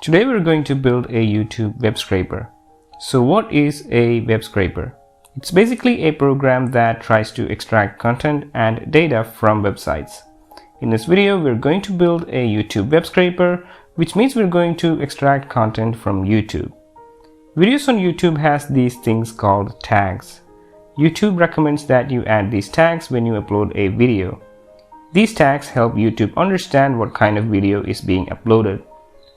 Today we're going to build a YouTube web scraper. So what is a web scraper? It's basically a program that tries to extract content and data from websites. In this video, we're going to build a YouTube web scraper, which means we're going to extract content from YouTube. Videos on YouTube has these things called tags. YouTube recommends that you add these tags when you upload a video. These tags help YouTube understand what kind of video is being uploaded.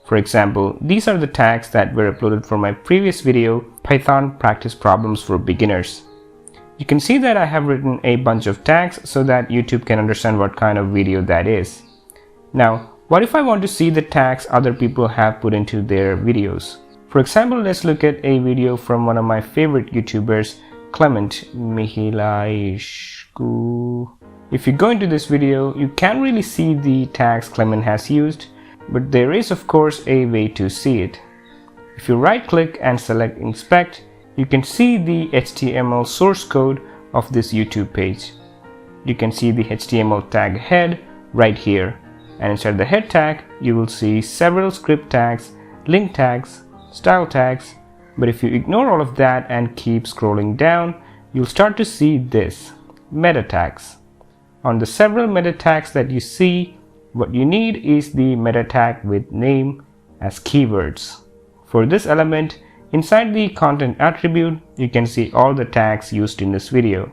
For example, these are the tags that were uploaded for my previous video, Python Practice Problems for Beginners. You can see that I have written a bunch of tags so that YouTube can understand what kind of video that is. Now, what if I want to see the tags other people have put into their videos? For example, let's look at a video from one of my favorite YouTubers, Clement Mihilaishku. If you go into this video, you can't really see the tags Clement has used, but there is of course a way to see it. If you right click and select inspect, you can see the HTML source code of this YouTube page. You can see the HTML tag head right here, and inside the head tag you will see several script tags, link tags, style tags, but if you ignore all of that and keep scrolling down, you'll start to see this, meta tags. On the several meta tags that you see, what you need is the meta tag with name as keywords. For this element, inside the content attribute, you can see all the tags used in this video.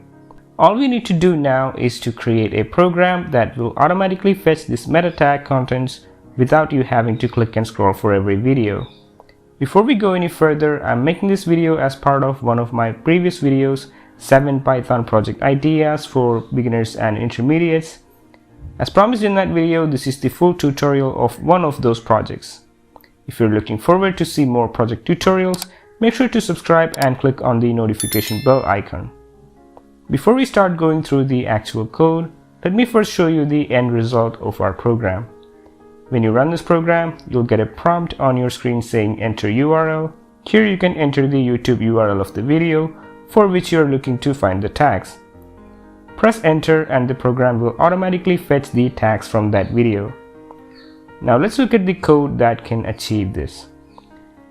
All we need to do now is to create a program that will automatically fetch this meta tag contents without you having to click and scroll for every video. Before we go any further, I'm making this video as part of one of my previous videos, 7 Python project ideas for beginners and intermediates. As promised in that video, this is the full tutorial of one of those projects. If you're looking forward to see more project tutorials, make sure to subscribe and click on the notification bell icon. Before we start going through the actual code, let me first show you the end result of our program. When you run this program, you'll get a prompt on your screen saying enter URL. Here you can enter the YouTube URL of the video for which you're looking to find the tags. Press enter and the program will automatically fetch the tags from that video. Now let's look at the code that can achieve this.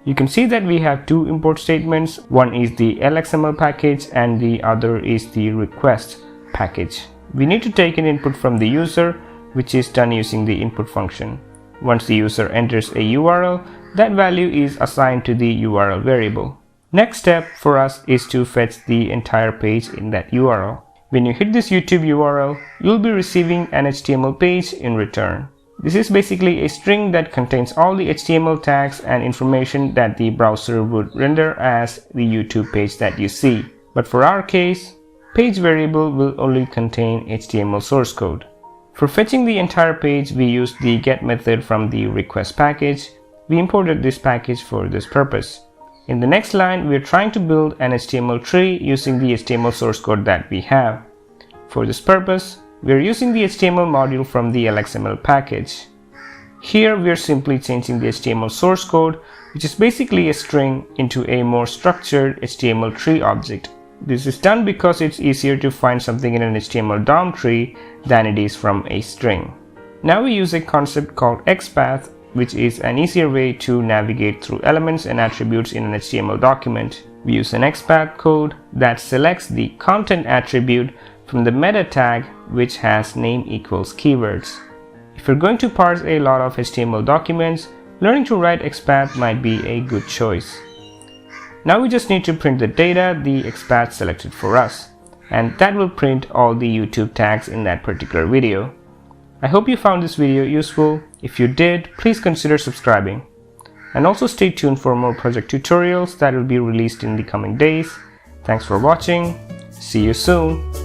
You can see that we have two import statements. One is the lxml package and the other is the request package. We need to take an input from the user, which is done using the input function. Once the user enters a URL, that value is assigned to the URL variable. Next step for us is to fetch the entire page in that URL. When you hit this YouTube URL, you'll be receiving an HTML page in return. This is basically a string that contains all the HTML tags and information that the browser would render as the YouTube page that you see. But for our case, page variable will only contain HTML source code. For fetching the entire page, we used the get method from the request package. We imported this package for this purpose. In the next line, we are trying to build an HTML tree using the HTML source code that we have. For this purpose, we are using the HTML module from the lxml package. Here, we are simply changing the HTML source code, which is basically a string, into a more structured HTML tree object. This is done because it's easier to find something in an HTML DOM tree than it is from a string. Now we use a concept called Xpath, which is an easier way to navigate through elements and attributes in an HTML document. We use an Xpath code that selects the content attribute from the meta tag, which has name equals keywords. If you're going to parse a lot of HTML documents, learning to write Xpath might be a good choice. Now we just need to print the data the Xpath selected for us, and that will print all the YouTube tags in that particular video. I hope you found this video useful. If you did, please consider subscribing. And also stay tuned for more project tutorials that will be released in the coming days. Thanks for watching. See you soon.